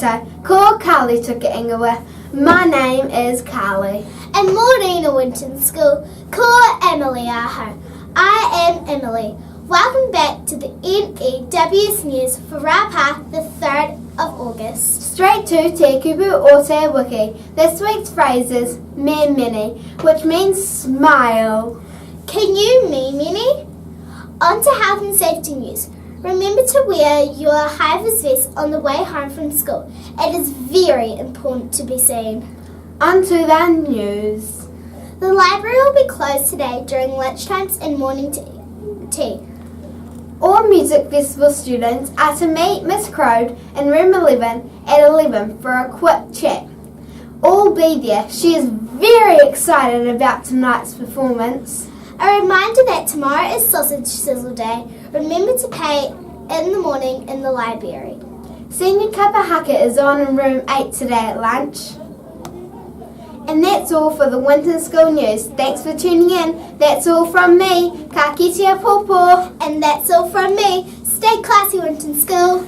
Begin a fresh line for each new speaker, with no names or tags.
koutou, ko Carlie tuka ingoa. My name is Carlie.
And Morena Winton School, ko Amelie.Ahau. I am Emily. Welcome back to the N.E.W.S news for Rapare, the 3rd of August.
Straight to te kupu o te Wiki. This week's phrase is Memene, which means smile.
Can you meny? On to health and safety news. Remember to wear your high-vis vest on the way home from school. It is very important to be seen.
On to the news.
The library will be closed today during lunchtimes and morning tea.
All music festival students are to meet Miss Croad in room 11 at 11 for a quick chat. All be there. She is very excited about tonight's performance.
A reminder that tomorrow is sausage sizzle day. Remember to pay in the morning in the library.
Senior Kupa haka is on in room 8 today at lunch. And that's all for the Winton School news. Thanks for tuning in. That's all from me, ka kitea popo.
And that's all from me. Stay classy, Winton School.